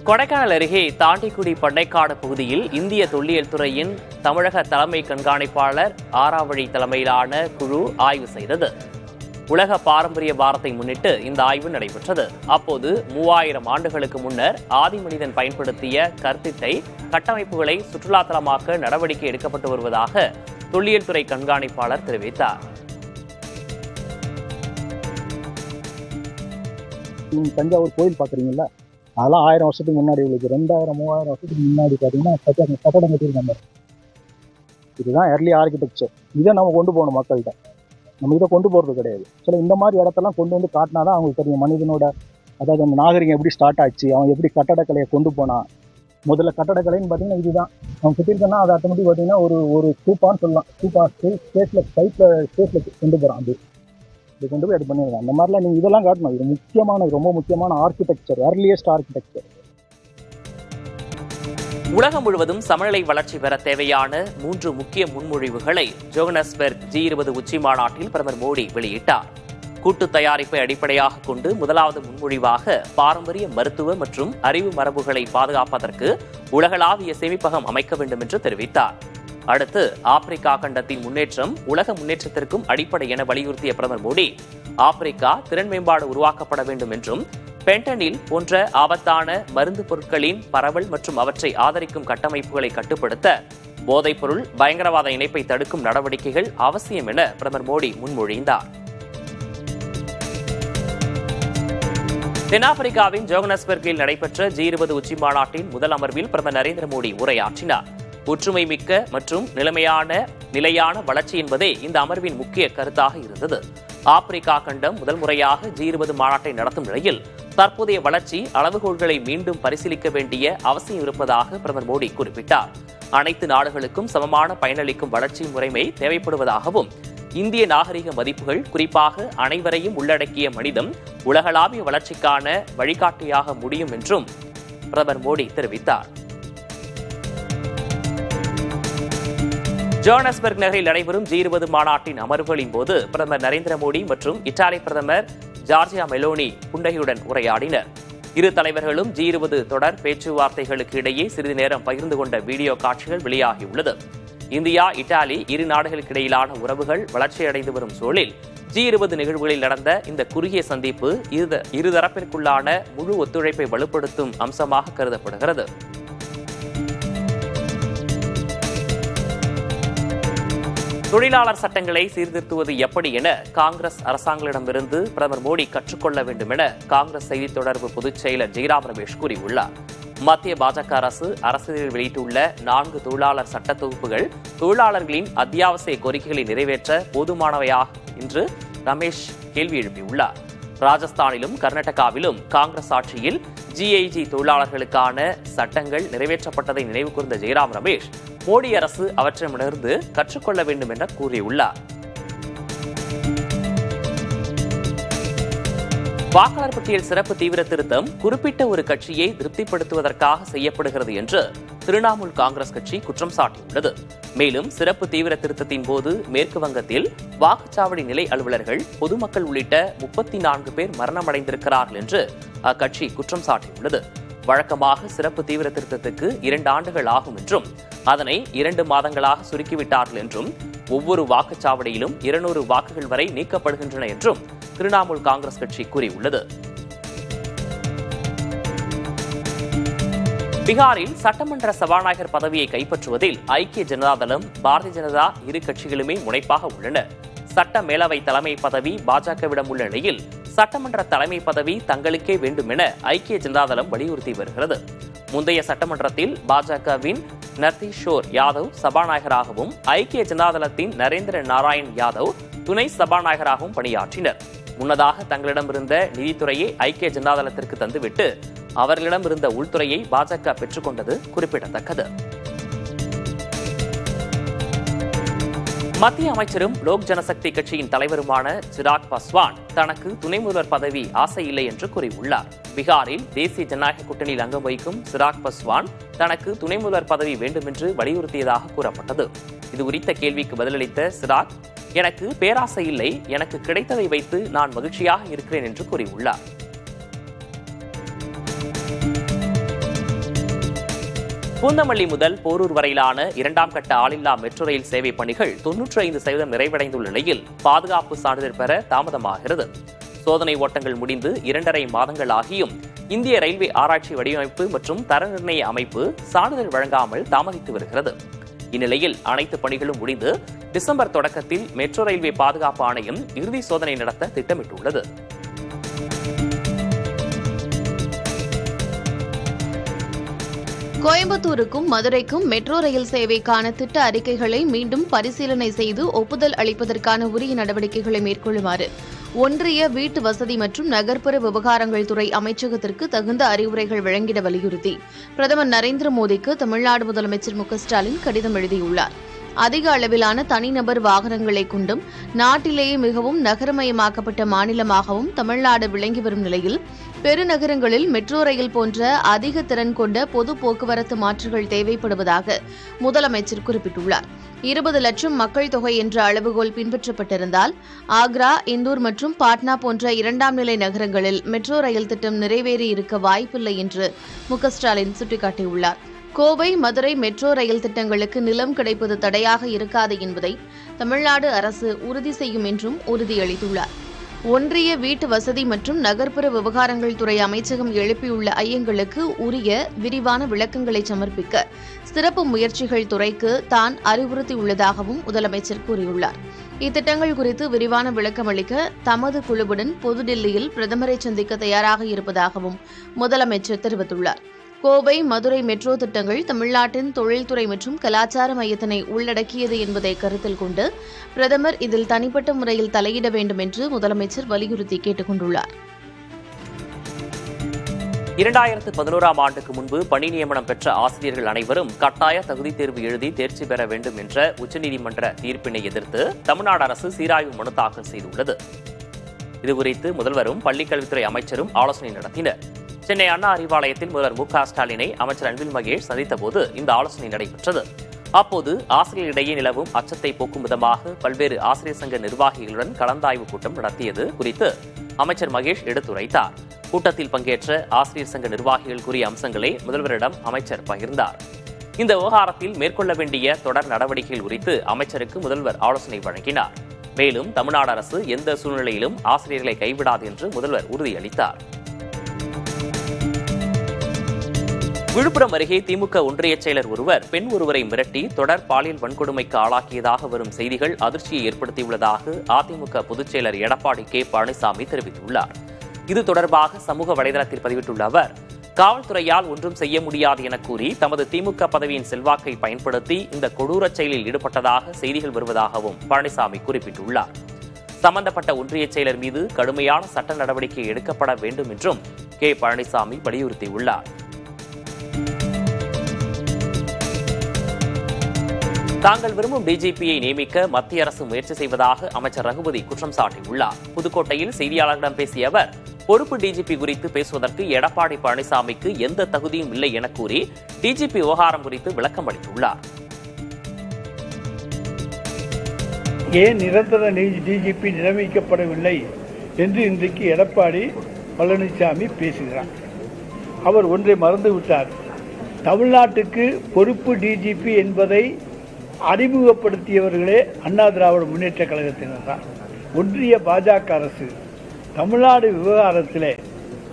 கொடைக்கானல் அருகே தாண்டிக்குடி பண்ணைக்காடு பகுதியில் இந்திய தொல்லியல் துறையின் தமிழக தலைமை கண்காணிப்பாளர் ஆராவழி தலைமையிலான குழு ஆய்வு செய்தது. உலக பாரம்பரிய வாரத்தை முன்னிட்டு இந்த ஆய்வு நடைபெற்றது. அப்போது 3000 ஆண்டுகளுக்கு முன்னர் ஆதி மனிதன் பயன்படுத்திய கற்திட்டை கட்டமைப்புகளை சுற்றுலாத்தலமாக்க நடவடிக்கை எடுக்கப்பட்டு வருவதாக தொல்லியல் துறை கண்காணிப்பாளர் தெரிவித்தார். தஞ்சாவூர் கோயில் பாக்குறீங்களா, அதெல்லாம் 1000 வருஷத்துக்கு முன்னாடி உள்ளது. 2000-3000 வருஷத்துக்கு முன்னாடி பாத்தீங்கன்னா கட்டடம் கட்டியிருக்காங்க. இதுதான் எர்லி ஆர்கிடெக்சர். இதை நம்ம கொண்டு போகணும் மக்கள்கிட்ட. நம்ம இதை கொண்டு போறது கிடையாது. சில இந்த மாதிரி இடத்தெல்லாம் கொண்டு வந்து காட்டினாதான் அவங்களுக்கு தெரியும் மனிதனோட, அதாவது அந்த நாகரிகம் எப்படி ஸ்டார்ட் ஆச்சு, அவன் எப்படி கட்டடக்கலையை கொண்டு போனான். முதல்ல கட்டடக்கலைன்னு பார்த்தீங்கன்னா இதுதான் அவன் கிட்டிருக்கேன்னா அதை ஆட்டோமேட்டிக் பார்த்தீங்கன்னா ஒரு ஸ்தூப்பான்னு சொல்லலாம். ஸ்தூப்பா ஸ்பேஸில் கொண்டு போகிறான். இது கொண்டு போய் அது பண்ணிடுறான். அந்த மாதிரிலாம் நீங்கள் இதெல்லாம் காட்டணும். இது முக்கியமான, ரொம்ப முக்கியமான ஆர்கிடெக்சர், ஏர்லியஸ்ட் ஆர்கிடெக்சர். உலகம் முழுவதும் சமநிலை வளர்ச்சி பெற தேவையான 3 முக்கிய முன்மொழிவுகளை ஜோகன்னஸ்பர்க் G20 உச்சி மாநாட்டில் பிரதமர் மோடி வெளியிட்டார். கூட்டு தயாரிப்பை அடிப்படையாக கொண்டு முதலாவது முன்மொழிவாக பாரம்பரிய மருத்துவ மற்றும் அறிவு மரபுகளை பாதுகாப்பதற்கு உலகளாவிய சேமிப்பகம் அமைக்க வேண்டும் என்று தெரிவித்தார். அடுத்து ஆப்பிரிக்கா கண்டத்தின் முன்னேற்றம் உலக முன்னேற்றத்திற்கும் அடிப்படை என வலியுறுத்திய பிரதமர் மோடி, ஆப்பிரிக்கா திறன் மேம்பாடு உருவாக்கப்பட வேண்டும் என்றும் பென்டனில் போன்ற ஆபத்தான மருந்து பொருட்களின் பரவல் மற்றும் அவற்றை ஆதரிக்கும் கட்டமைப்புகளை கட்டுப்படுத்த போதைப்பொருள் பயங்கரவாத இணைப்பை தடுக்கும் நடவடிக்கைகள் அவசியம் என பிரதமர் மோடி முன்மொழிந்தார். தென்னாப்பிரிக்காவின் ஜோகன்னஸ்பர்கில் நடைபெற்ற G20 உச்சி மாநாட்டின் முதல் அமர்வில் பிரதமர் நரேந்திர மோடி உரையாற்றினார். ஒற்றுமை மிக்க மற்றும் நிலையான வளர்ச்சி என்பதே இந்த அமர்வின் முக்கிய கருத்தாக இருந்தது. ஆப்பிரிக்கா கண்டம் முதல் முறையாக G20 மாநாட்டை நடத்தும் நிலையில் தற்போதைய வளர்ச்சி அளவுகோல்களை மீண்டும் பரிசீலிக்க வேண்டிய அவசியம் இருப்பதாக பிரதமர் மோடி குறிப்பிட்டார். அனைத்து நாடுகளுக்கும் சமமான பயனளிக்கும் வளர்ச்சி முறைமை தேவைப்படுவதாகவும், இந்திய நாகரிக மதிப்புகள் குறிப்பாக அனைவரையும் உள்ளடக்கிய மனிதம் உலகளாவிய வளர்ச்சிக்கான வழிகாட்டியாக முடியும் என்றும் பிரதமர் மோடி தெரிவித்தார். ஜோகன்னஸ்பர்க் நகரில் நடைபெறும் G20 மாநாட்டின் அமர்வுகளின் போது பிரதமர் நரேந்திர மோடி மற்றும் இத்தாலி பிரதமர் ஜார்ஜியா மெலோனி புன்னகையுடன் உரையாடினர். இரு தலைவர்களும் G20 தொடர் பேச்சுவார்த்தைகளுக்கு இடையே சிறிது நேரம் பகிர்ந்து கொண்ட வீடியோ காட்சிகள் வெளியாகியுள்ளது. இந்தியா, இத்தாலி இரு நாடுகளுக்கு இடையிலான உறவுகள் வளர்ச்சியடைந்து வரும் சூழலில் G20 நிகழ்வுகளில் நடந்த இந்த குறுகிய சந்திப்பு இருதரப்பிற்குள்ளான முழு ஒத்துழைப்பை வலுப்படுத்தும் அம்சமாக கருதப்படுகிறது. தொழிலாளர் சட்டங்களை சீர்திருத்துவது எப்படி என காங்கிரஸ் அரசாங்கங்களிடமிருந்து பிரதமர் மோடி கற்றுக்கொள்ள வேண்டும் என காங்கிரஸ் செய்தி தொடர்பு பொதுச் செயலர் ஜெய்ராம் ரமேஷ் கூறியுள்ளார். மத்திய பாஜக அரசியலில் வெளியிட்டுள்ள 4 தொழிலாளர் சட்ட தொகுப்புகள் தொழிலாளர்களின் அத்தியாவசிய கோரிக்கைகளை நிறைவேற்ற போதுமானவையாக என்று ரமேஷ் கேள்வி எழுப்பியுள்ளார். ராஜஸ்தானிலும் கர்நாடகாவிலும் காங்கிரஸ் ஆட்சியில் GIG தொழிலாளர்களுக்கான சட்டங்கள் நிறைவேற்றப்பட்டதை நினைவு கூர்ந்த ஜெய்ராம் ரமேஷ், மோடி அரசு அவற்றிடமிருந்து கற்றுக்கொள்ள வேண்டும் என கூறியுள்ளார். வாக்காளர் பட்டியல் சிறப்பு தீவிர திருத்தம் குறிப்பிட்ட ஒரு கட்சியை திருப்திப்படுத்துவதற்காக செய்யப்படுகிறது என்று திரிணாமுல் காங்கிரஸ் கட்சி குற்றம் சாட்டியுள்ளது. மேலும் சிறப்பு தீவிர திருத்தத்தின் போது மேற்கு வங்கத்தில் வாக்குச்சாவடி நிலை அலுவலர்கள், பொதுமக்கள் உள்ளிட்ட 34 பேர் மரணமடைந்திருக்கிறார்கள் என்று அக்கட்சி குற்றம் சாட்டியுள்ளது. வழக்கமாக சிறப்பு தீவிர திருத்தத்துக்கு 2 ஆண்டுகள் ஆகும் என்றும் அதனை 2 மாதங்களாக சுருக்கிவிட்டார்கள் என்றும் ஒவ்வொரு வாக்குச்சாவடியிலும் 200 வாக்குகள் வரை நீக்கப்படுகின்றன என்றும் திரிணாமுல் காங்கிரஸ் கட்சி கூறியுள்ளது. பீகாரில் சட்டமன்ற சபாநாயகர் பதவியை கைப்பற்றுவதில் ஐக்கிய ஜனதாதளம், பாரதிய ஜனதா இரு கட்சிகளுமே முனைப்பாக உள்ளன. சட்ட மேலவை தலைமை பதவி பாஜகவிடம் உள்ள நிலையில் சட்டமன்ற தலைமை பதவி தங்களுக்கே வேண்டும் என ஐக்கிய ஜனதாதளம் வலியுறுத்தி வருகிறது. முந்தைய சட்டமன்றத்தில் பாஜகவின் நர்தீஷோர் யாதவ் சபாநாயகராகவும் ஐக்கிய ஜனதாதளத்தின் நரேந்திர நாராயண் யாதவ் துணை சபாநாயகராகவும் பணியாற்றினர். முன்னதாக தங்களிடமிருந்த நிதித்துறையை ஐக்கிய ஜனதாதளத்திற்கு தந்துவிட்டு அவர்களிடமிருந்த உள்துறையை பாஜக பெற்றுக்கொண்டது குறிப்பிடத்தக்கது. மத்திய அமைச்சரும் லோக் ஜனசக்தி கட்சியின் தலைவருமான சிராக் பாஸ்வான் தனக்கு துணை முதல்வர் பதவி ஆசை இல்லை என்று கூறியுள்ளார். பீகாரில் தேசிய ஜனநாயக கூட்டணியில் அங்கம் வகிக்கும் சிராக் பாஸ்வான் தனக்கு துணை முதல்வர் பதவி வேண்டும் என்று வலியுறுத்தியதாக கூறப்பட்டது. இது குறித்த கேள்விக்கு பதிலளித்த சிராக், எனக்கு பேராசை இல்லை, எனக்கு கிடைத்ததை வைத்து நான் மகிழ்ச்சியாக இருக்கிறேன் என்று கூறியுள்ளார். பூந்தமல்லி முதல் போரூர் வரையிலான 2ஆம் கட்ட ஆளில்லா மெட்ரோ ரயில் சேவை பணிகள் 95% நிறைவடைந்துள்ள நிலையில் பாதுகாப்பு சான்றிதழ் பெற தாமதமாகிறது. சோதனை ஓட்டங்கள் முடிந்து 2.5 மாதங்கள் ஆகியும் இந்திய ரயில்வே ஆராய்ச்சி வடிவமைப்பு மற்றும் தர நிர்ணய அமைப்பு சான்றிதழ் வழங்காமல் தாமதித்து வருகிறது. இந்நிலையில் அனைத்து பணிகளும் முடிந்து டிசம்பர் தொடக்கத்தில் மெட்ரோ ரயில்வே பாதுகாப்பு ஆணையம் இறுதி சோதனை நடத்த திட்டமிட்டுள்ளது. கோயம்புத்தூருக்கும் மதுரைக்கும் மெட்ரோ ரயில் சேவைக்கான திட்ட அறிக்கைகளை மீண்டும் பரிசீலனை செய்து ஒப்புதல் அளிப்பதற்கான உரிய நடவடிக்கைகளை மேற்கொள்ளுமாறு ஒன்றிய வீட்டு வசதி மற்றும் நகர்ப்புற விவகாரங்கள் துறை அமைச்சகத்திற்கு தகுந்த அறிவுரைகள் வழங்கிட வலியுறுத்தி பிரதமர் நரேந்திர மோடிக்கு தமிழ்நாடு முதலமைச்சர் மு.க.ஸ்டாலின் கடிதம் எழுதியுள்ளார். அதிக அளவிலான தனிநபர் வாகனங்களை கொண்டும் நாட்டிலேயே மிகவும் நகரமயமாக்கப்பட்ட மாநிலமாகவும் தமிழ்நாடு விளங்கி வரும் நிலையில் பெருநகரங்களில் மெட்ரோ ரயில் போன்ற அதிக திறன் கொண்ட பொது போக்குவரத்து மாற்றுகள் தேவைப்படுவதாக முதலமைச்சர் குறிப்பிட்டுள்ளார். 20 லட்சம் மக்கள் தொகை என்ற அளவுகோல் பின்பற்றப்பட்டிருந்தால் ஆக்ரா, இந்தூர் மற்றும் பாட்னா போன்ற 2ஆம் நிலை நகரங்களில் மெட்ரோ ரயில் திட்டம் நிறைவேறியிருக்க வாய்ப்பில்லை என்று மு.க.ஸ்டாலின் சுட்டிக்காட்டியுள்ளார். கோவை, மதுரை மெட்ரோ ரயில் திட்டங்களுக்கு நிலம் கிடைப்பது தடையாக இருக்காது என்பதை தமிழ்நாடு அரசு உறுதி செய்யும் என்றும் உறுதியளித்துள்ளார். ஒன்றிய வீட்டு வசதி மற்றும் நகர்ப்புற விவகாரங்கள் துறை அமைச்சகம் எழுப்பியுள்ள ஐயங்களுக்கு உரிய விரிவான விளக்கங்களை சமர்ப்பிக்க சிறப்பு முயற்சிகள் துறைக்கு தான் அறிவுறுத்தியுள்ளதாகவும் முதலமைச்சர் கூறியுள்ளார். இத்திட்டங்கள் குறித்து விரிவான விளக்கம் அளிக்க தமது குழுவுடன் புதுடில்லியில் பிரதமரை சந்திக்க தயாராக இருப்பதாகவும் முதலமைச்சர் தெரிவித்துள்ளார். கோவை, மதுரை மெட்ரோ திட்டங்கள் தமிழ்நாட்டின் தொழில்துறை மற்றும் கலாச்சார மையத்தினை உள்ளடக்கியது என்பதை கருத்தில் கொண்டு பிரதமர் இதில் தனிப்பட்ட முறையில் தலையிட வேண்டும் என்று முதலமைச்சர் வலியுறுத்தி கேட்டுக் கொண்டுள்ளார். 2011ஆம் ஆண்டுக்கு முன்பு பணி நியமனம் பெற்ற ஆசிரியர்கள் அனைவரும் கட்டாய தகுதித் தேர்வு எழுதி தேர்ச்சி பெற வேண்டும் என்ற உச்சநீதிமன்ற தீர்ப்பினை எதிர்த்து தமிழ்நாடு அரசு சீராய்வு மனு தாக்கல் செய்துள்ளது. இதுகுறித்து முதல்வரும் பள்ளிக்கல்வித்துறை அமைச்சரும் ஆலோசனை நடத்தினர். சென்னை அண்ணா அறிவாலயத்தில் முதல்வர் மு.க.ஸ்டாலினை அமைச்சர் அன்பில் மகேஷ் சந்தித்தபோது இந்த ஆலோசனை நடைபெற்றது. அப்போது ஆசிரியர்களிடையே நிலவும் அச்சத்தை போக்கும் விதமாக பல்வேறு ஆசிரியர் சங்க நிர்வாகிகளுடன் கலந்தாய்வு கூட்டம் நடத்தியது குறித்து அமைச்சர் மகேஷ் எடுத்துரைத்தார். கூட்டத்தில் பங்கேற்ற ஆசிரியர் சங்க நிர்வாகிகள் கூறிய அம்சங்களை முதல்வரிடம் அமைச்சர் பகிர்ந்தார். இந்த விவகாரத்தில் மேற்கொள்ள வேண்டிய தொடர் நடவடிக்கைகள் குறித்து அமைச்சருக்கு முதல்வர் ஆலோசனை வழங்கினார். மேலும் தமிழ்நாடு அரசு எந்த சூழ்நிலையிலும் ஆசிரியர்களை கைவிடாது என்று முதல்வர் உறுதியளித்தார். விழுப்புரம் அருகே திமுக ஒன்றிய செயலர் ஒருவர் பெண் ஒருவரை மிரட்டி தொடர் பாலியல் வன்கொடுமைக்கு ஆளாக்கியதாக வரும் செய்திகள் அதிர்ச்சியை ஏற்படுத்தியுள்ளதாக அதிமுக பொதுச் செயலர் எடப்பாடி கே. பழனிசாமி தெரிவித்துள்ளார். இது தொடர்பாக சமூக வலைதளத்தில் பதிவிட்டுள்ள அவர், காவல்துறையால் ஒன்றும் செய்ய முடியாது என கூறி தமது திமுக பதவியின் செல்வாக்கை பயன்படுத்தி இந்த கொடூர செயலில் ஈடுபட்டதாக செய்திகள் வருவதாகவும் பழனிசாமி குறிப்பிட்டுள்ளார். சம்பந்தப்பட்ட ஒன்றிய செயலர் மீது கடுமையான சட்ட நடவடிக்கை எடுக்கப்பட வேண்டும் என்றும் கே. பழனிசாமி வலியுறுத்தியுள்ளார். தாங்கள் விரும்பும் டிஜிபியை நியமிக்க மத்திய அரசு முயற்சி செய்வதாக அமைச்சர் ரகுபதி குற்றம் சாட்டியுள்ளார். புதுக்கோட்டையில் செய்தியாளர்களிடம் பேசிய அவர், பொறுப்பு டிஜிபி குறித்து பேசுவதற்கு எடப்பாடி பழனிசாமிக்கு எந்த தகுதியும் இல்லை என கூறி டிஜிபி விவகாரம் குறித்து விளக்கம் அளித்துள்ளார். ஏன் நிரந்தர டிஜிபி நியமிக்கப்படவில்லை என்று இன்றைக்கு எடப்பாடி பழனிசாமி பேசுகிறார். அவர் ஒன்றை மறந்துவிட்டார். தமிழ்நாட்டுக்கு பொறுப்பு டிஜிபி என்பதை அறிமுகப்படுத்தியவர்களே அண்ணா திராவிட முன்னேற்ற கழகத்தினர் தான். ஒன்றிய பாஜக அரசு தமிழ்நாடு விவகாரத்திலே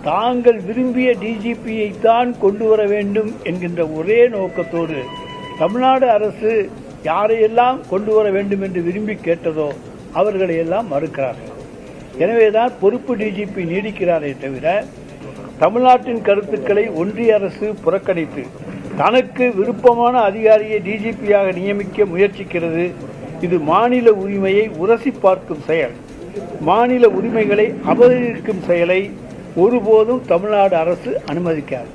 தாங்கள் விரும்பிய டிஜிபியைத்தான் கொண்டு வர வேண்டும் என்கின்ற ஒரே நோக்கத்தோடு தமிழ்நாடு அரசு யாரையெல்லாம் கொண்டு வர வேண்டும் என்று விரும்பி கேட்டதோ அவர்களையெல்லாம் மறுக்கிறார்கள். எனவேதான் பொறுப்பு டிஜிபி நீடிக்கிறாரே தவிர தமிழ்நாட்டின் கருத்துக்களை ஒன்றிய அரசு புறக்கணித்து தனக்கு விருப்பமான அதிகாரியை டிஜிபியாக நியமிக்க முயற்சிக்கிறது. இது மாநில உரிமையை உரசி பார்க்கும் செயல். மாநில உரிமைகளை அபகரிக்கும் செயலை ஒருபோதும் தமிழ்நாடு அரசு அனுமதிக்காது.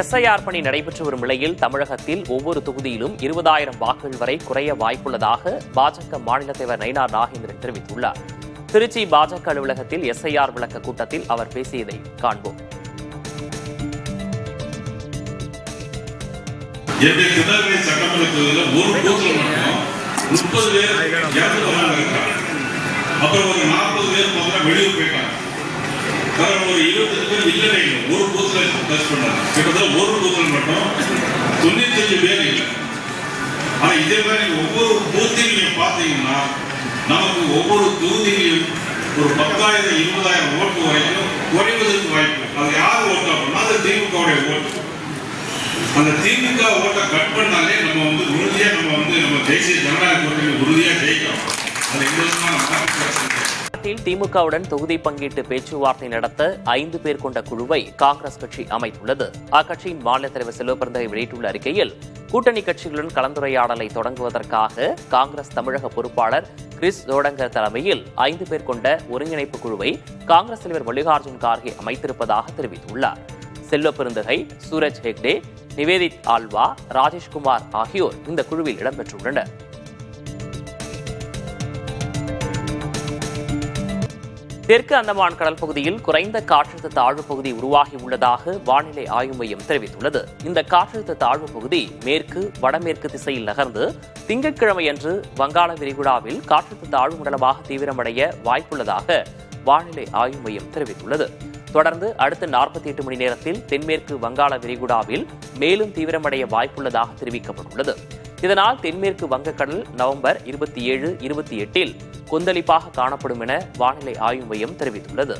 எஸ்ஐஆர் பணி நடைபெற்று வரும் நிலையில் தமிழகத்தில் ஒவ்வொரு தொகுதியிலும் 20,000 வாக்குகள் வரை குறைய வாய்ப்புள்ளதாக பாஜக மாநில தலைவர் நயினார் நாகேந்திரன் தெரிவித்துள்ளார். திருச்சி பாஜக அலுவலகத்தில் எஸ்ஐஆர் விளக்க கூட்டத்தில் அவர் பேசியதை காண்போம். சட்டமன்ற ஒரு பூத்தில் மட்டும் 30 பேர் இறந்து போனாங்க. அப்புறம் ஒரு 40 பேர் வெளியூர் போயிட்டாங்க. ஒரு 25 பேர் இல்லை, ஒரு பூத்துல டச் பண்ணாங்க. கிட்டத்தட்ட ஒரு பூத்தில் மட்டும் 95 பேர் இல்லை. ஆனா இதே மாதிரி ஒவ்வொரு பூத்தையும் நீங்க பாத்தீங்கன்னா நமக்கு ஒவ்வொரு தொகுதியிலும் ஒரு 10,000 20,000 ஓட்டு வரைக்கும் குறைவதற்கு வாய்ப்பு. அது யார் ஓட்டு அப்படின்னா அது திமுகவுடைய ஓட்டு. அந்த திமுக ஓட்டை கட் பண்ணாலே நம்ம உறுதியா நம்ம தேசிய ஜனநாயக கூட்டணி உறுதியா ஜெயிக்கிறோம். அது எந்த விதமான மாற்று திமுகவுடன் தொகுதி பங்கீட்டு பேச்சுவார்த்தை நடத்த 5 பேர் கொண்ட குழுவை காங்கிரஸ் கட்சி அமைத்துள்ளது. அக்கட்சியின் மாநில தலைவர் செல்வபிரந்தகை வெளியிட்டுள்ள அறிக்கையில், கூட்டணி கட்சிகளுடன் கலந்துரையாடலை தொடங்குவதற்காக காங்கிரஸ் தமிழக பொறுப்பாளர் கிறிஸ் ஜோடங்கர் தலைமையில் 5 பேர் கொண்ட ஒருங்கிணைப்பு குழுவை காங்கிரஸ் தலைவர் மல்லிகார்ஜுன் கார்கே அமைத்திருப்பதாக தெரிவித்துள்ளார். செல்வபெருந்தகை, சூரஜ் ஹெக்டே, நிவேதித் ஆல்வா, ராஜேஷ்குமார் ஆகியோர் இந்த குழுவில் இடம்பெற்றுள்ளனர். தெற்கு அந்தமான் கடல் பகுதியில் குறைந்த காற்றழுத்த தாழ்வு பகுதி உருவாகியுள்ளதாக வானிலை ஆய்வு மையம் தெரிவித்துள்ளது. இந்த காற்றழுத்த தாழ்வு பகுதி மேற்கு வடமேற்கு திசையில் நகர்ந்து திங்கட்கிழமையன்று வங்காள விரிகுடாவில் காற்றழுத்த தாழ்வு மண்டலமாக தீவிரமடைய வாய்ப்புள்ளதாக வானிலை ஆய்வு மையம் தெரிவித்துள்ளது. தொடர்ந்து அடுத்த 48 மணி நேரத்தில் தென்மேற்கு வங்காள விரிகுடாவில் மேலும் தீவிரமடைய வாய்ப்புள்ளதாக தெரிவிக்கப்பட்டுள்ளது. இதனால் தென்மேற்கு வங்கக்கடல் நவம்பர் 27, 28 கொந்தளிப்பாக காணப்படும் என வானிலை ஆய்வு மையம் தெரிவித்துள்ளது.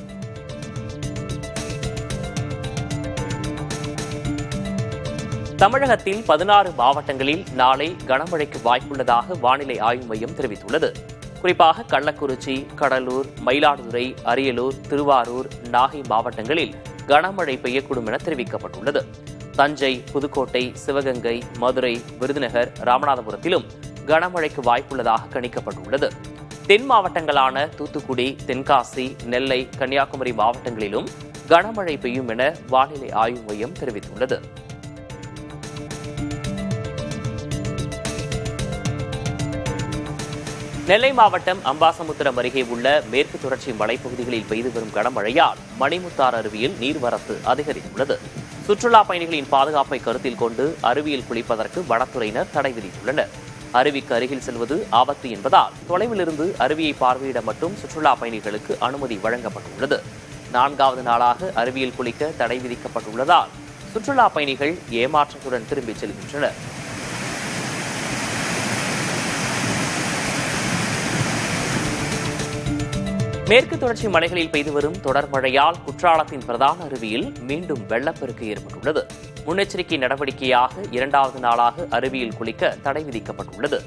தமிழகத்தில் 16 மாவட்டங்களில் நாளை கனமழைக்கு வாய்ப்புள்ளதாக வானிலை ஆய்வு மையம் தெரிவித்துள்ளது. குறிப்பாக கள்ளக்குறிச்சி, கடலூர், மயிலாடுதுறை, அரியலூர், திருவாரூர், நாகை மாவட்டங்களில் கனமழை பெய்யக்கூடும் என தெரிவிக்கப்பட்டுள்ளது. தஞ்சை, புதுக்கோட்டை, சிவகங்கை, மதுரை, விருதுநகர், ராமநாதபுரத்திலும் கனமழைக்கு வாய்ப்புள்ளதாக கணிக்கப்பட்டுள்ளது. தென் மாவட்டங்களான தூத்துக்குடி, தென்காசி, நெல்லை, கன்னியாகுமரி மாவட்டங்களிலும் கனமழை பெய்யும் என வானிலை ஆய்வு மையம் தெரிவித்துள்ளது. நெல்லை மாவட்டம் அம்பாசமுத்திரம் அருகே உள்ள மேற்கு தொடர்ச்சி மலைப்பகுதிகளில் பெய்து வரும் கனமழையால் மணிமுத்தாறு அருவியில் நீர்வரத்து அதிகரித்துள்ளது. சுற்றுலா பயணிகளின் பாதுகாப்பை கருத்தில் கொண்டு அருவியில் குளிப்பதற்கு வனத்துறையினர் தடை விதித்துள்ளனர். அருவிக்கு அருகில் செல்வது ஆபத்து என்பதால் தொலைவிலிருந்து அருவியை பார்வையிட மட்டும் சுற்றுலா பயணிகளுக்கு அனுமதி வழங்கப்பட்டுள்ளது. 4வது நாளாக அருவியில் குளிக்க தடை விதிக்கப்பட்டுள்ளதால் சுற்றுலா பயணிகள் ஏமாற்றத்துடன் திரும்பிச் செல்கின்றனர். மேற்கு தொடர்ச்சி மலைகளில் பெய்து வரும் தொடர் மழையால் குற்றாலத்தின் பிரதான அருவியில் மீண்டும் வெள்ளப்பெருக்கு ஏற்பட்டுள்ளது. முன்னெச்சரிக்கை நடவடிக்கையாக 2வது நாளாக அருவியில் குளிக்க தடை விதிக்கப்பட்டுள்ளது.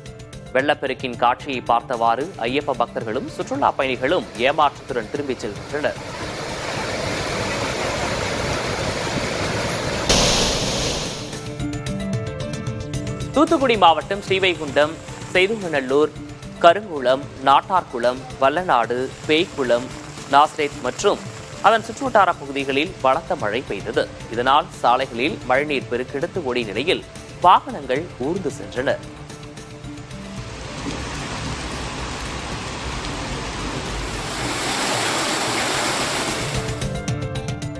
வெள்ளப்பெருக்கின் காட்சியை பார்த்தவாறு ஐயப்ப பக்தர்களும் சுற்றுலா பயணிகளும் ஏமாற்றத்துடன் திரும்பிச் செல்கின்றனர். தூத்துக்குடி மாவட்டம் ஸ்ரீவைகுண்டம், செய்துங்கநல்லூர், கருங்குளம், நாட்டார்குளம், வல்லநாடு, பேய்க்குளம், நாஸ்ரேத் மற்றும் அதன் சுற்றுவட்டார பகுதிகளில் பலத்த மழை பெய்தது. இதனால் சாலைகளில் மழைநீர் பெருக்கெடுத்து ஓடிய நிலையில் வாகனங்கள் ஊர்ந்து சென்றன.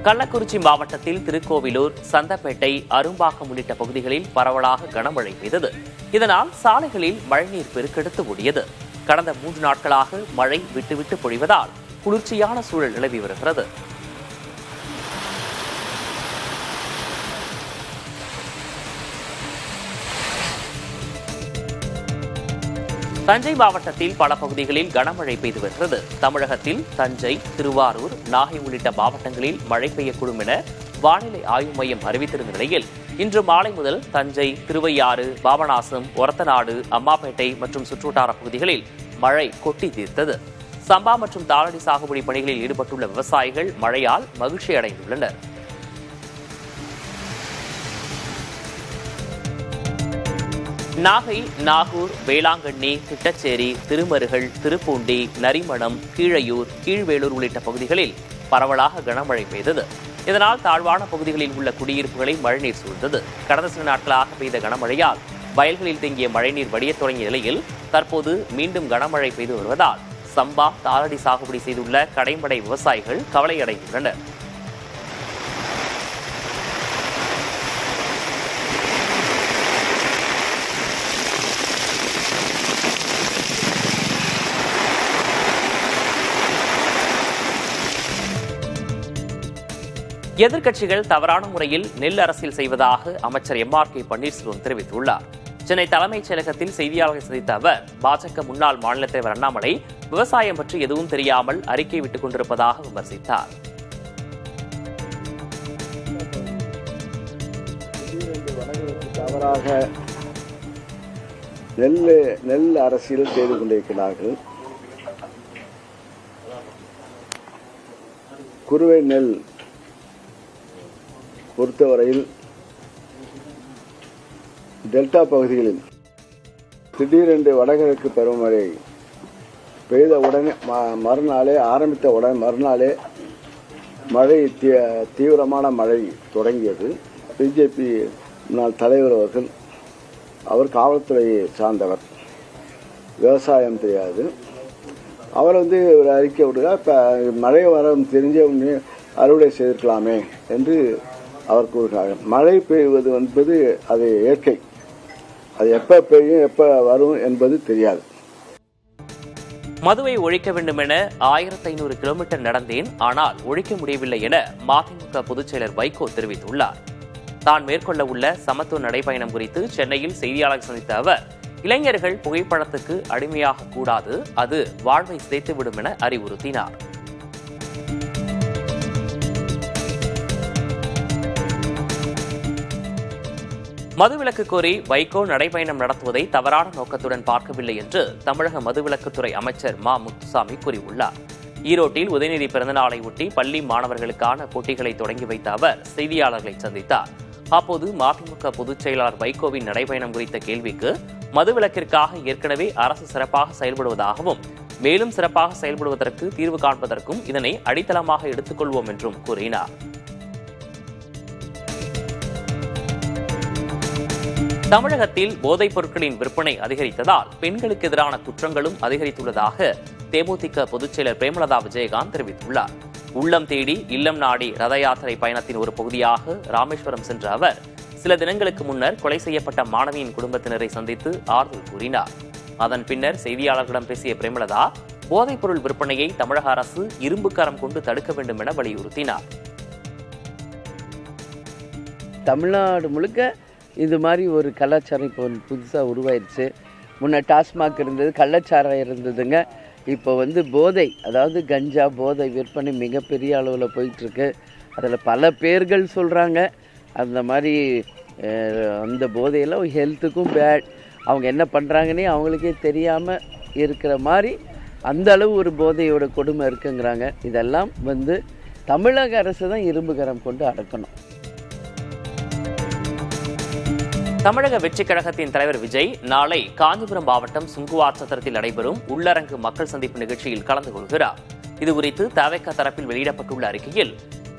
கள்ளக்குறிச்சி மாவட்டத்தில் திருக்கோவிலூர், சந்தப்பேட்டை, அரும்பாக்கம் உள்ளிட்ட பகுதிகளில் பரவலாக கனமழை பெய்தது. இதனால் சாலைகளில் மழைநீர் பெருக்கெடுத்து ஓடியது. கடந்த 3 நாட்களாக மழை விட்டுவிட்டு பொழிவதால் குளிர்ச்சியான சூழல் நிலவி வருகிறது. தஞ்சை மாவட்டத்தில் பல பகுதிகளில் கனமழை பெய்து வருகிறது. தமிழகத்தில் தஞ்சை, திருவாரூர், நாகை உள்ளிட்ட மாவட்டங்களில் மழை பெய்யக்கூடும் என வானிலை ஆய்வு மையம் அறிவித்திருந்த நிலையில் இன்று மாலை முதல் தஞ்சை, திருவையாறு, பாபநாசம், ஒரத்தநாடு, அம்மாப்பேட்டை மற்றும் சுற்றுவட்டார பகுதிகளில் மழை கொட்டி தீர்த்தது. சம்பா மற்றும் தாளடி சாகுபடி பணிகளில் ஈடுபட்டுள்ள விவசாயிகள் மழையால் மகிழ்ச்சி அடைந்துள்ளனர். நாகை, நாகூர், வேளாங்கண்ணி, திட்டச்சேரி, திருமருகல், திருப்பூண்டி, நரிமணம், கீழையூர், கீழ்வேலூர் உள்ளிட்ட பகுதிகளில் பரவலாக கனமழை பெய்தது. இதனால் தாழ்வான பகுதிகளில் உள்ள குடியிருப்புகளை மழைநீர் சூழ்ந்தது. கடந்த சில நாட்களாக பெய்த கனமழையால் வயல்களில் தேங்கிய மழைநீர் வடியத் தொடங்கிய நிலையில் தற்போது மீண்டும் கனமழை பெய்து வருவதால் சம்பா, தாளடி சாகுபடி செய்துள்ள கடைமடை விவசாயிகள் கவலையடைந்துள்ளனர். எதிர்க்கட்சிகள் தவறான முறையில் நெல் அரசியல் செய்வதாக அமைச்சர் MRK பன்னீர்செல்வம் தெரிவித்துள்ளார். சென்னை தலைமைச் செயலகத்தில் செய்தியாளர்களை சந்தித்த அவர், பாஜக முன்னாள் மாநில தலைவர் அண்ணாமலை விவசாயம் பற்றி எதுவும் தெரியாமல் அறிக்கை விட்டுக் கொண்டிருப்பதாக விமர்சித்தார். தவறாக நெல் அரசியல் செய்து கொண்டிருக்கிறார்கள். குறுவை நெல் பொறுத்தவரையில் டெல்டா பகுதிகளில் திடீரென்று வடகிழக்கு பருவமழை பெய்த உடனே மறுநாளே மழை தீவிரமான மழை தொடங்கியது. பிஜேபி முன்னாள் தலைவர் அவர் காவல்துறையை சார்ந்தவர், விவசாயம் தெரியாது. அவர் ஒரு அறிக்கை விடுகிறார், இப்போ மழை வரும் தெரிஞ்ச உடனே அறுவடை செய்திருக்கலாமே என்று அவர் கூறுகிறார். மழை பெய்வது என்பது அது இயற்கை, அது எப்போ பெய்யும் எப்போ வரும் என்பது தெரியாது. மதுவை ஒழிக்க வேண்டும் என 1500 கிலோமீட்டர் நடந்தேன், ஆனால் ஒழிக்க முடியவில்லை என மதிமுக பொதுச் செயலர் வைகோ தெரிவித்துள்ளார். தான் மேற்கொள்ள உள்ள சமத்துவ நடைபயணம் குறித்து சென்னையில் செய்தியாளர் சந்தித்த அவர், இளைஞர்கள் புகைப்படத்துக்கு அடிமையாக கூடாது, அது வாழ்வை சிதைத்துவிடும் என அறிவுறுத்தினார். மதுவிலக்கு கோரி வைகோ நடைபயணம் நடத்துவதை தவறான நோக்கத்துடன் பார்க்கவில்லை என்று தமிழக மதுவிலக்குத்துறை அமைச்சர் மா. முத்துசாமி கூறியுள்ளார். ஈரோட்டில் உதயநிதி பிறந்தநாளை ஒட்டி பள்ளி மாணவர்களுக்கான போட்டிகளை தொடங்கி வைத்த அவர் செய்தியாளர்களை சந்தித்தார். அப்போது மதிமுக பொதுச் செயலாளர் வைகோவின் நடைபயணம் குறித்த கேள்விக்கு, மதுவிலக்கிற்காக ஏற்கனவே அரசு சிறப்பாக செயல்படுவதாகவும் மேலும் சிறப்பாக செயல்படுவதற்கு தீர்வு காண்பதற்கும் இதனை அடித்தளமாக எடுத்துக்கொள்வோம் என்றும் கூறினார். தமிழகத்தில் போதைப் பொருட்களின் விற்பனை அதிகரித்ததால் பெண்களுக்கு எதிரான குற்றங்களும் அதிகரித்துள்ளதாக தேமுதிக பொதுச் செயலர் பிரேமலதா விஜயகாந்த் தெரிவித்துள்ளார். உள்ளம் தேடி இல்லம் நாடி ரத யாத்திரை பயணத்தின் ஒரு பகுதியாக ராமேஸ்வரம் சென்ற அவர் சில தினங்களுக்கு முன்னர் கொலை செய்யப்பட்ட மாணவியின் குடும்பத்தினரை சந்தித்து ஆறுதல் கூறினார். அதன் பின்னர் செய்தியாளர்களிடம் பேசிய பிரேமலதா, போதைப் பொருள் விற்பனையை தமிழக அரசு இரும்பு கரம் கொண்டு தடுக்க வேண்டும் என வலியுறுத்தினார். தமிழ்நாடு முழுக்க இது மாதிரி ஒரு கலாச்சாரம் இப்போ புதுசாக உருவாயிருச்சு. முன்ன டாஸ்மாக் இருந்தது, கள்ளச்சாரம் இருந்ததுங்க. இப்போ போதை, அதாவது கஞ்சா போதை விற்பனை மிகப்பெரிய அளவில் போயிட்டுருக்கு. அதில் பல பேர்கள் சொல்கிறாங்க அந்த மாதிரி அந்த போதையெல்லாம் ஹெல்த்துக்கும் பேட், அவங்க என்ன பண்ணுறாங்கன்னே அவங்களுக்கே தெரியாமல் இருக்கிற மாதிரி அந்த அளவு ஒரு போதையோட கொடுமை இருக்குங்கிறாங்க. இதெல்லாம் தமிழக அரசு தான் இரும்பு கரம் கொண்டு அடக்கணும். தமிழக வெற்றிக் கழகத்தின் தலைவர் விஜய் நாளை காஞ்சிபுரம் மாவட்டம் சுங்குவாச்சத்திரத்தில் நடைபெறும் உள்ளரங்கு மக்கள் சந்திப்பு நிகழ்ச்சியில் கலந்து கொள்கிறார். இதுகுறித்து தவேக தரப்பில் வெளியிடப்பட்டுள்ள அறிக்கையில்,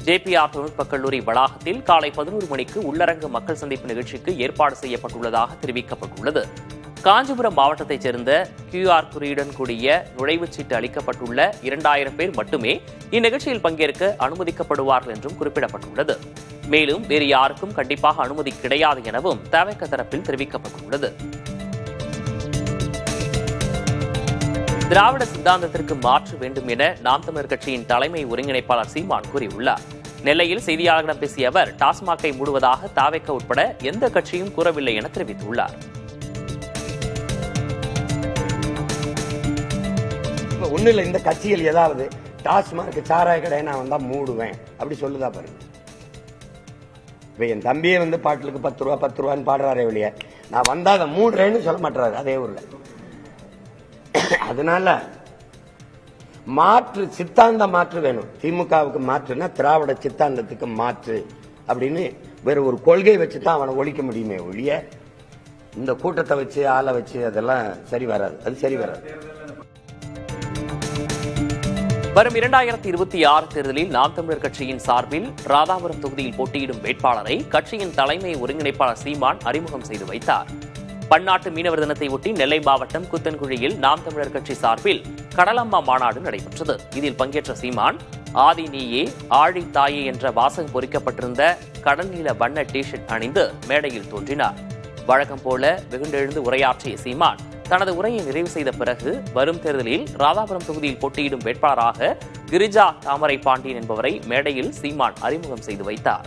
JPR தொழில்நுட்பக் கல்லூரி வளாகத்தில் காலை 11 மணிக்கு உள்ளரங்கு மக்கள் சந்திப்பு நிகழ்ச்சிக்கு ஏற்பாடு செய்யப்பட்டுள்ளதாக தெரிவிக்கப்பட்டுள்ளது. காஞ்சிபுரம் மாவட்டத்தைச் சேர்ந்த QR குறியுடன் கூடிய நுழைவுச்சீட்டு அளிக்கப்பட்டுள்ள 2000 பேர் மட்டுமே இந்நிகழ்ச்சியில் பங்கேற்க அனுமதிக்கப்படுவார்கள் என்றும் குறிப்பிடப்பட்டுள்ளது. மேலும் வேறு யாருக்கும் கண்டிப்பாக அனுமதி கிடையாது எனவும் தவேக தரப்பில் தெரிவிக்கப்பட்டுள்ளது. திராவிட சித்தாந்தத்திற்கு மாற்று வேண்டும் என நாம் தமிழர் கட்சியின் தலைமை ஒருங்கிணைப்பாளர் சீமான் கூறியுள்ளார். நெல்லையில் செய்தியாளர்களிடம் பேசிய அவர், டாஸ்மாகை மூடுவதாக தவேக உட்பட எந்த கட்சியும் கூறவில்லை என தெரிவித்துள்ளார். ஒன்றும் இல்லை, இந்த கட்சிகள் ஏதாவது டாஸ்மாக் சாராய கடையை நான் வந்தா மூடுவேன் அப்படி சொல்லுதா பாருங்க. இப்போ என் தம்பியே பாட்டிலுக்கு 10 ரூபா 10 ரூபான்னு பாடுறாரே வெளியே, நான் வந்தா அதை மூடுறேன்னு சொல்ல மாட்டாரு அதே ஊர்ல. அதனால மாற்று சித்தாந்த மாற்று வேணும். திமுகவுக்கு மாற்றுனா திராவிட சித்தாந்தத்துக்கு மாற்று அப்படின்னு வேற ஒரு கொள்கை வச்சுதான் அவனை ஒழிக்க முடியுமே ஒழிய இந்த கூட்டத்தை வச்சு ஆளை வச்சு அதெல்லாம் சரி வராது, அது சரி வராது. வரும் 2026 தேர்தலில் நாம் தமிழர் கட்சியின் சார்பில் ராதாபுரம் தொகுதியில் போட்டியிடும் வேட்பாளரை கட்சியின் தலைமை ஒருங்கிணைப்பாளர் சீமான் அறிமுகம் செய்து வைத்தார். பன்னாட்டு மீனவர் தினத்தை ஒட்டி நெல்லை மாவட்டம் குத்தன்குழியில் நாம் தமிழர் கட்சி சார்பில் கடலம்மா மாநாடு நடைபெற்றது. இதில் பங்கேற்ற சீமான், ஆதி நீயே ஆழி தாயே என்ற வாசகம் பொறிக்கப்பட்டிருந்த கடல் நீல வண்ண டிஷர்ட் அணிந்து மேடையில் தோன்றினார். வழக்கம் போல வெகுண்டெழுந்து உரையாற்றிய சீமான், தனது உரையை நிறைவு செய்த பிறகு வரும் தேர்தலில் ராதாபுரம் தொகுதியில் போட்டியிடும் வேட்பாளராக கிரிஜா தாமரை பாண்டியன் என்பவரை மேடையில் சீமான் அறிமுகம் செய்து வைத்தார்.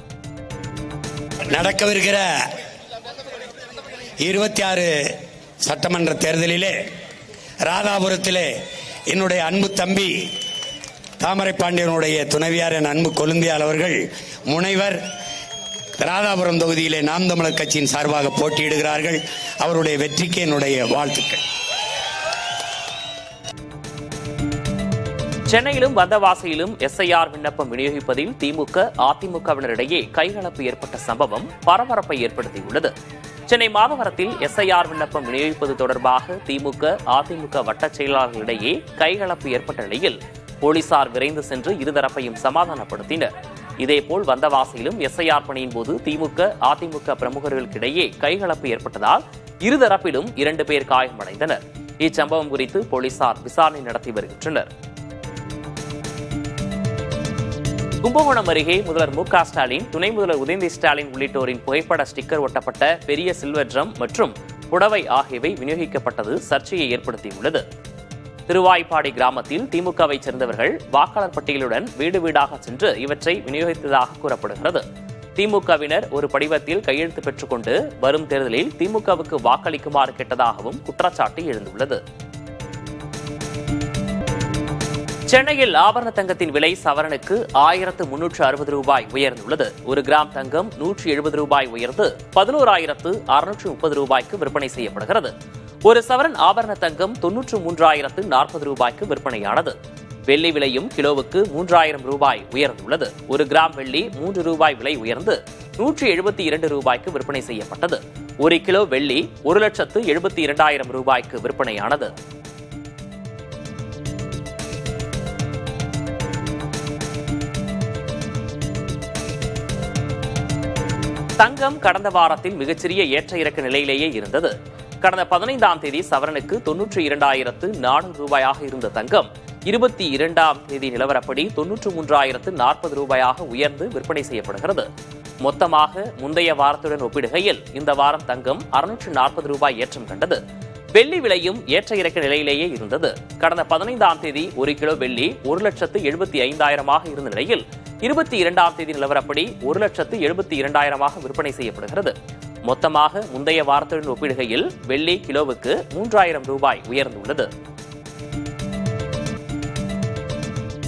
நடக்கவிருக்கிற 26 சட்டமன்ற தேர்தலிலே ராதாபுரத்திலே என்னுடைய அன்பு தம்பி தாமரை பாண்டியனுடைய துணைவியார் என் அன்பு கொழுந்தியால் அவர்கள் முனைவர் ராதாபுரம் தொகுதியிலே நாம் தமிழர் கட்சியின் சார்பாக போட்டியிடுகிறார்கள். அவருடைய வெற்றிக்கு என்னுடைய வாழ்த்துக்கள். சென்னையிலும் வந்தவாசியிலும் எஸ்ஐஆர் விண்ணப்பம் விநியோகிப்பதில் திமுக அதிமுகவினரிடையே கைகலப்பு ஏற்பட்ட சம்பவம் பரபரப்பை ஏற்படுத்தியுள்ளது. சென்னை மாதவரத்தில் எஸ்ஐஆர் விண்ணப்பம் விநியோகிப்பது தொடர்பாக திமுக அதிமுக வட்டச் செயலாளர்களிடையே கைகலப்பு ஏற்பட்ட நிலையில் போலீசார் விரைந்து சென்று இருதரப்பையும் சமாதானப்படுத்தினர். இதேபோல் வந்தவாசியிலும் எஸ்ஐஆர் பணியின் போது திமுக அதிமுக பிரமுகர்களுக்கிடையே கைகலப்பு ஏற்பட்டதால் இருதரப்பிலும் 2 பேர் காயமடைந்தனர். இச்சம்பவம் குறித்து போலீசார் விசாரணை நடத்தி வருகின்றனர். கும்பகோணம் அருகே முதல்வர் மு.க. ஸ்டாலின், துணை முதல்வர் உதயநிதி ஸ்டாலின் உள்ளிட்டோரின் புகைப்பட ஸ்டிக்கர் ஒட்டப்பட்ட பெரிய சில்வர் ட்ரம் மற்றும் புடவை ஆகியவை விநியோகிக்கப்பட்டது சர்ச்சையை ஏற்படுத்தியுள்ளது. திருவாய்ப்பாடி கிராமத்தில் திமுகவை சேர்ந்தவர்கள் வாக்காளர் பட்டியலுடன் வீடு வீடாக சென்று இவற்றை விநியோகித்ததாக கூறப்படுகிறது. திமுகவினர் ஒரு படிவத்தில் கையெழுத்து பெற்றுக்கொண்டு வரும் தேர்தலில் திமுகவுக்கு வாக்களிக்குமாறு கேட்டதாகவும் குற்றச்சாட்டு எழுந்துள்ளது. சென்னையில் ஆபரண தங்கத்தின் விலை சவரனுக்கு 1360 ரூபாய் உயர்ந்துள்ளது. 1 கிராம் தங்கம் 170 ரூபாய் உயர்ந்து 11,630 ரூபாய்க்கு விற்பனை செய்யப்படுகிறது. 1 சவரன் ஆபரண தங்கம் 93,040 ரூபாய்க்கு விற்பனையானது. வெள்ளி விலையும் கிலோவுக்கு 3,000 ரூபாய் உயர்ந்துள்ளது. 1 கிராம் வெள்ளி 3 ரூபாய் விலை உயர்ந்து 172 ரூபாய்க்கு விற்பனை செய்யப்பட்டது. 1 கிலோ வெள்ளி 1,72,000 ரூபாய்க்கு விற்பனையானது. தங்கம் கடந்த வாரத்தில் மிகச்சிறிய ஏற்ற இறக்க நிலையிலேயே இருந்தது. கடந்த 15ஆம் தேதி சவரனுக்கு 92,400 ரூபாயாக இருந்த தங்கம் 22ஆம் தேதி நிலவரப்படி 93,040 ரூபாயாக உயர்ந்து விற்பனை செய்யப்படுகிறது. மொத்தமாக முந்தைய வாரத்துடன் ஒப்பிடுகையில் இந்த வாரம் தங்கம் 640 ரூபாய் ஏற்றம் கண்டது. வெள்ளி விலையும் ஏற்ற இறக்க நிலையிலேயே இருந்தது. கடந்த 15ஆம் தேதி 1 கிலோ வெள்ளி 1,75,000 இருந்த நிலையில் 22ஆம் தேதி நிலவரப்படி 1,72,000 விற்பனை செய்யப்படுகிறது. மொத்தமாக முந்தைய வாரத்துடன் ஒப்பிடுகையில் வெள்ளி கிலோவுக்கு 3,000 ரூபாய் உயர்ந்துள்ளது.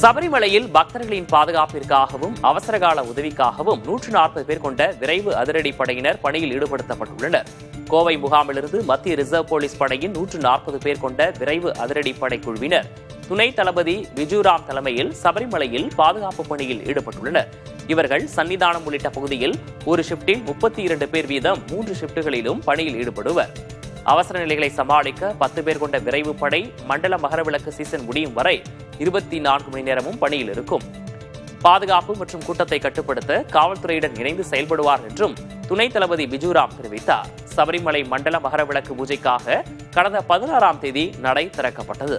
சபரிமலையில் பக்தர்களின் பாதுகாப்பிற்காகவும் அவசரகால உதவிக்காகவும் 140 பேர் கொண்ட விரைவு அதிரடி படையினர் பணியில் ஈடுபடுத்தப்பட்டுள்ளனர். கோவை முகாமிலிருந்து மத்திய ரிசர்வ் போலீஸ் படையின் 140 பேர் கொண்ட விரைவு அதிரடி படை குழுவினர் துணை தளபதி விஜுராம் தலைமையில் சபரிமலையில் பாதுகாப்பு பணியில் ஈடுபட்டுள்ளனர். இவர்கள் சன்னிதானம் உள்ளிட்ட பகுதியில் ஒரு ஷிப்டில் 32 பேர் வீதம் 3 ஷிப்டுகளிலும் பணியில் ஈடுபடுவர். அவசர நிலைகளை சமாளிக்க 10 பேர் கொண்ட விரைவு படை மண்டல மகரவிளக்கு சீசன் முடியும் வரை 24 மணி நேரமும் பணியில் இருக்கும். பாதுகாப்பு மற்றும் கூட்டத்தை கட்டுப்படுத்த காவல்துறையுடன் இணைந்து செயல்படுவார் என்றும் துணை தளபதி விஜுராம் தெரிவித்தார். சபரிமலை மண்டல மகரவிளக்கு பூஜைக்காக கடந்த 16ஆம் தேதி நடை திறக்கப்பட்டது.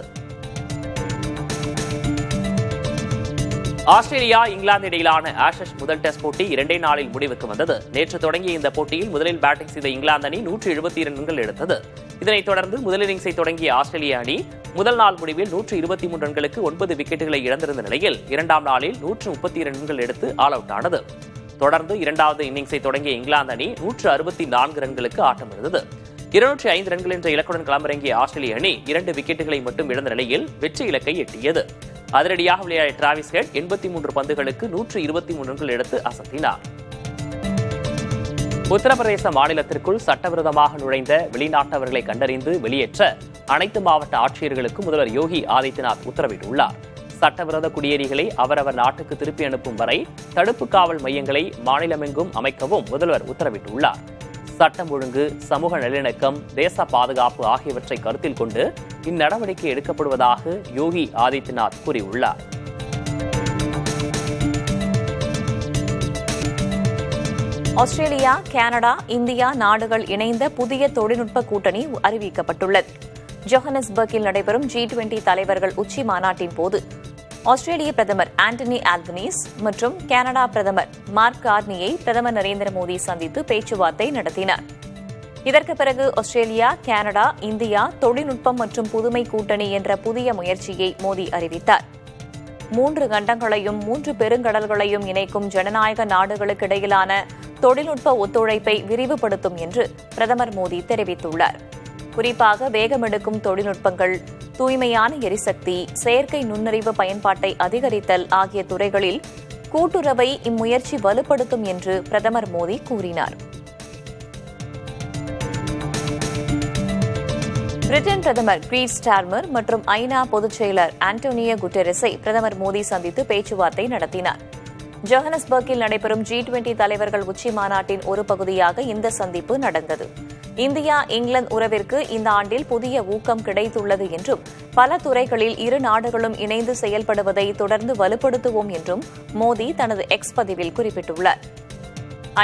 ஆஸ்திரேலியா இங்கிலாந்து இடையிலான ஆஷஸ் முதல் டெஸ்ட் போட்டி 2 நாளில் முடிவுக்கு வந்தது. நேற்று தொடங்கிய இந்த போட்டியில் முதலில் பேட்டிங் செய்த இங்கிலாந்து அணி 172 ரன்கள் எடுத்தது. இதனைத் தொடர்ந்து முதல் இன்னிங்ஸை தொடங்கிய ஆஸ்திரேலிய அணி முதல் நாள் முடிவில் 123 ரன்களுக்கு 9 விக்கெட்டுகளை இழந்திருந்த நிலையில் 2ஆம் நாளில் 132 ரன்கள் எடுத்து ஆல் அவுட் ஆனது. தொடர்ந்து 2வது இன்னிங்ஸை தொடங்கிய இங்கிலாந்து அணி 164 ரன்களுக்கு ஆட்டமிழந்தது. 205 ரன்கள் என்ற இலக்குடன் களமிறங்கிய ஆஸ்திரேலிய அணி 2 விக்கெட்டுகளை மட்டும் இழந்த நிலையில் வெற்றி இலக்கை எட்டியது. அதிரடியாக விளையாடிய டிராவிஸ் ஹெட் 83 பந்துகளுக்கு 123 ரன்கள் எடுத்து அசத்தினார். உத்தரப்பிரதேச மாநிலத்திற்குள் சட்டவிரோதமாக நுழைந்த வெளிநாட்டவர்களை கண்டறிந்து வெளியேற்ற அனைத்து மாவட்ட ஆட்சியர்களுக்கும் முதல்வர் யோகி ஆதித்யநாத் உத்தரவிட்டுள்ளார். சட்டவிரோத குடியேறிகளை அவரவர் நாட்டுக்கு திருப்பி அனுப்பும் வரை தடுப்பு காவல் மையங்களை மாநிலமெங்கும் அமைக்கவும் முதல்வர் உத்தரவிட்டுள்ளார். சட்டம் ஒழுங்கு, சமூக நல்லிணக்கம், தேச பாதுகாப்பு ஆகியவற்றை கருத்தில் கொண்டு இந்நடவடிக்கை எடுக்கப்படுவதாக யோகி ஆதித்யநாத் கூறியுள்ளார். ஆஸ்திரேலியா, கனடா, இந்தியா நாடுகள் இணைந்த புதிய தொழில்நுட்ப கூட்டணி அறிவிக்கப்பட்டுள்ளது. ஜோஹன்னஸ்பர்கில் நடைபெறும் G20 தலைவர்கள் உச்சி மாநாட்டின் போது ஆஸ்திரேலிய பிரதமர் ஆண்டனி ஆல்பனீஸ் மற்றும் கனடா பிரதமர் மார்க் கார்னியை பிரதமர் நரேந்திர மோடி சந்தித்து பேச்சுவார்த்தை நடத்தினார். இதற்கு பிறகு ஆஸ்திரேலியா, கனடா, இந்தியா தொழில்நுட்பம் மற்றும் புதுமை கூட்டணி என்ற புதிய முயற்சியை மோடி அறிவித்தார். 3 கண்டங்களையும் 3 பெருங்கடல்களையும் இணைக்கும் ஜனநாயக நாடுகளுக்கிடையிலான தொழில்நுட்ப ஒத்துழைப்பை விரிவுபடுத்தும் என்று பிரதமர் மோடி தெரிவித்துள்ளார். குறிப்பாக வேகமெடுக்கும் தொழில்நுட்பங்கள், தூய்மையான எரிசக்தி, செயற்கை நுண்ணறிவு பயன்பாட்டை அதிகரித்தல் ஆகிய துறைகளில் கூட்டுறவை இம்முயற்சி வலுப்படுத்தும் என்று பிரதமர் மோடி கூறினார். பிரிட்டன் பிரதமர் கீர் ஸ்டார்மர் மற்றும் ஐநா பொதுச் செயலர் ஆண்டோனியோ குட்டெரஸை பிரதமர் மோடி சந்தித்து பேச்சுவார்த்தை நடத்தினார். ஜோஹனஸ்பர்க்கில் நடைபெறும் G20 தலைவர்கள் உச்சி மாநாட்டின் ஒரு பகுதியாக இந்த சந்திப்பு நடந்தது. இந்தியா இங்கிலாந்து உறவிற்கு இந்த ஆண்டில் புதிய ஊக்கம் கிடைத்துள்ளது என்றும் பல துறைகளில் இரு நாடுகளும் இணைந்து செயல்படுவதை தொடர்ந்து வலுப்படுத்துவோம் என்றும் மோடி தனது எக்ஸ் பதிவில் குறிப்பிட்டுள்ளார்.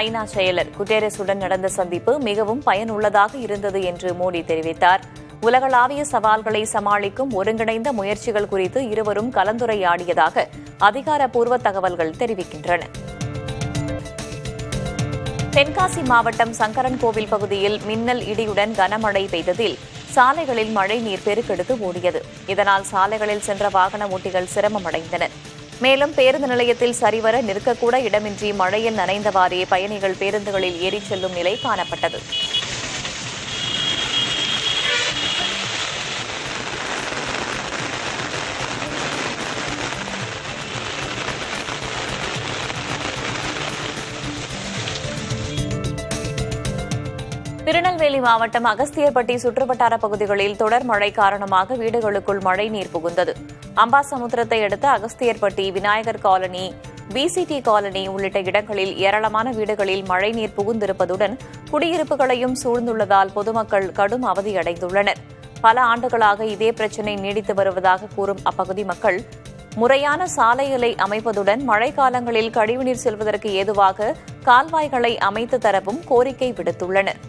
ஐநா செயலர் குட்டெரஸுடன் நடந்த சந்திப்பு மிகவும் பயனுள்ளதாக இருந்தது என்று மோடி தெரிவித்தார். உலகளாவிய சவால்களை சமாளிக்கும் ஒருங்கிணைந்த முயற்சிகள் குறித்து இருவரும் கலந்துரையாடியதாக அதிகாரப்பூர்வ தகவல்கள் தெரிவிக்கின்றன. தென்காசி மாவட்டம் சங்கரன்கோவில் பகுதியில் மின்னல் இடியுடன் கனமழை பெய்ததில் சாலைகளில் மழைநீர் பெருக்கெடுத்து ஓடியது. இதனால் சாலைகளில் சென்ற வாகன ஓட்டிகள் சிரமமடைந்தனர். மேலும் பேருந்து நிலையத்தில் சரிவர நிற்கக்கூட இடமின்றி மழையில் நனைந்தவாறே பயணிகள் பேருந்துகளில் ஏறிச் செல்லும் நிலை காணப்பட்டது. திருநெல்வேலி மாவட்டம் அகஸ்தியர்பட்டி சுற்றுவட்டார பகுதிகளில் தொடர் மழை காரணமாக வீடுகளுக்குள் மழைநீர் புகுந்தது. அம்பாசமுத்திரத்தை அடுத்த Agasthiyarpatti, Vinayagar colony, PCT colony உள்ளிட்ட இடங்களில் ஏராளமான வீடுகளில் மழைநீர் புகுந்திருப்பதுடன் குடியிருப்புகளையும் சூழ்ந்துள்ளதால் பொதுமக்கள் கடும் அவதியடைந்துள்ளனர். பல ஆண்டுகளாக இதே பிரச்சினை நீடித்து வருவதாக கூறும் அப்பகுதி மக்கள் முறையான சாலைகளை அமைப்பதுடன் மழைக்காலங்களில் கழிவுநீர் செல்வதற்கு ஏதுவாக கால்வாய்களை அமைத்து தரவும் கோரிக்கை விடுத்துள்ளனர்.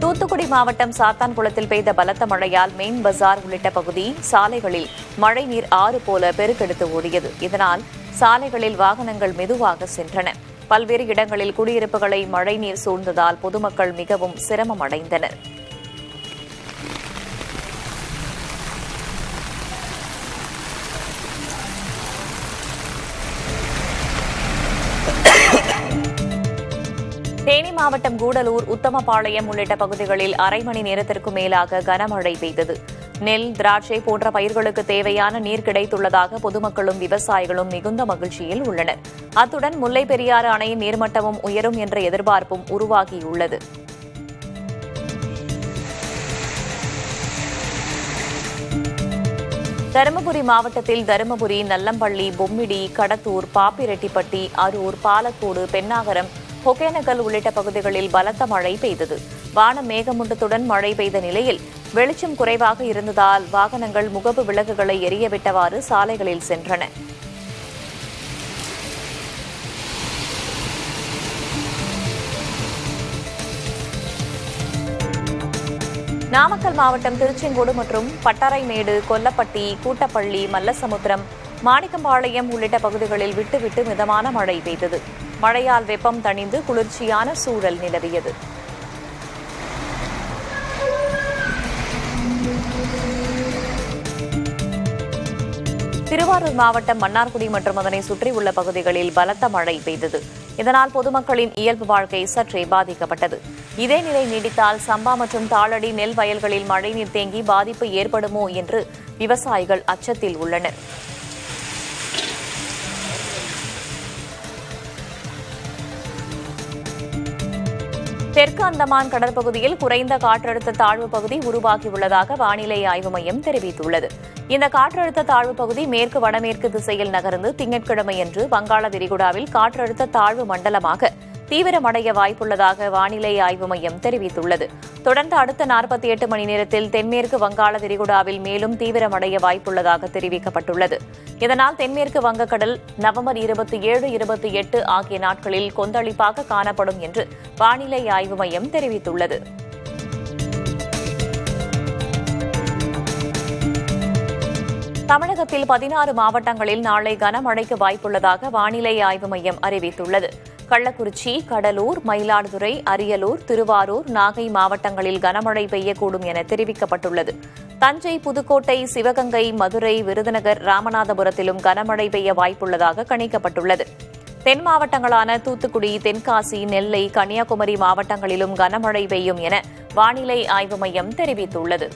தூத்துக்குடி மாவட்டம் சாத்தான்குளத்தில் பெய்த பலத்த மழையால் மெயின் பஜார் உள்ளிட்ட பகுதி சாலைகளில் மழைநீர் ஆறு போல பெருக்கெடுத்து ஓடியது. இதனால் சாலைகளில் வாகனங்கள் மெதுவாக சென்றன. பல்வேறு இடங்களில் குடியிருப்புகளை மழைநீர் சூழ்ந்ததால் பொதுமக்கள் மிகவும் சிரமம் அடைந்தனர். தேனி மாவட்டம் கூடலூர், உத்தமபாளையம் உள்ளிட்ட பகுதிகளில் அரை மணி நேரத்திற்கும் மேலாக கனமழை பெய்தது. நெல், திராட்சை போன்ற பயிர்களுக்கு தேவையான நீர் கிடைத்துள்ளதாக பொதுமக்களும் விவசாயிகளும் மிகுந்த மகிழ்ச்சியில் உள்ளனர். அத்துடன் முல்லை பெரியாறு அணையின் நீர்மட்டமும் உயரும் என்ற எதிர்பார்ப்பும் உருவாகியுள்ளது. தருமபுரி மாவட்டத்தில் தருமபுரி, நல்லம்பள்ளி, பொம்மிடி, கடத்தூர், பாப்பிரெட்டிப்பட்டி, அரூர், பாலக்கோடு, பென்னாகரம், ஒகேனக்கல் உள்ளிட்ட பகுதிகளில் பலத்த மழை பெய்தது. வானம் மேகமூட்டத்துடன் மழை பெய்த நிலையில் வெளிச்சம் குறைவாக இருந்ததால் வாகனங்கள் முகப்பு விளக்குகளை எரியவிட்டவாறு சாலைகளில் சென்றன. நாமக்கல் மாவட்டம் திருச்செங்கோடு மற்றும் பட்டறைமேடு, கொல்லப்பட்டி, கூட்டப்பள்ளி, மல்லசமுத்திரம், மாணிக்கம்பாளையம் உள்ளிட்ட பகுதிகளில் விட்டுவிட்டு மிதமான மழை பெய்தது. மழையால் வெப்பம் தணிந்து குளிர்ச்சியான சூழல் நிலவியது. திருவாரூர் மாவட்டம் மன்னார்குடி மற்றும் அதனை சுற்றியுள்ள பகுதிகளில் பலத்த மழை பெய்தது. இதனால் பொதுமக்களின் இயல்பு வாழ்க்கை சற்றே பாதிக்கப்பட்டது. இதே நிலை நீடித்தால் சம்பா மற்றும் தாளடி நெல் வயல்களில் மழைநீர் தேங்கி பாதிப்பு ஏற்படுமோ என்று விவசாயிகள் அச்சத்தில் உள்ளனர். தெற்கு அந்தமான் கடற்பகுதியில் குறைந்த காற்றழுத்த தாழ்வு பகுதி உருவாகியுள்ளதாக வானிலை ஆய்வு மையம் தெரிவித்துள்ளது. இந்த காற்றழுத்த தாழ்வு பகுதி மேற்கு வடமேற்கு திசையில் நகர்ந்து திங்கட்கிழமையன்று வங்காள விரிகுடாவில் காற்றழுத்த தாழ்வு மண்டலமாக தீவிரமடைய வாய்ப்புள்ளதாக வானிலை ஆய்வு மையம் தெரிவித்துள்ளது. தொடர்ந்து அடுத்த 48 மணி நேரத்தில் தென்மேற்கு வங்காள விரிகுடாவில் மேலும் தீவிரமடைய வாய்ப்புள்ளதாக தெரிவிக்கப்பட்டுள்ளது. இதனால் தென்மேற்கு வங்கக்கடல் நவம்பர் 27, 28 ஆகிய நாட்களில் கொந்தளிப்பாக காணப்படும் என்று வானிலை ஆய்வு மையம் தெரிவித்துள்ளது. தமிழகத்தில் 16 மாவட்டங்களில் நாளை கனமழைக்கு வாய்ப்புள்ளதாக வானிலை ஆய்வு மையம் அறிவித்துள்ளது. கள்ளக்குறிச்சி, கடலூர், மயிலாடுதுறை, அரியலூர், திருவாரூர், நாகை மாவட்டங்களில் கனமழை பெய்யக்கூடும் என தெரிவிக்கப்பட்டுள்ளது. தஞ்சை, புதுக்கோட்டை, சிவகங்கை, மதுரை, விருதுநகர், ராமநாதபுரத்திலும் கனமழை பெய்ய வாய்ப்புள்ளதாக கணிக்கப்பட்டுள்ளது. தென் மாவட்டங்களான தூத்துக்குடி, தென்காசி, நெல்லை, கன்னியாகுமரி மாவட்டங்களிலும் கனமழை பெய்யும் என வானிலை ஆய்வு மையம் தெரிவித்துள்ளது.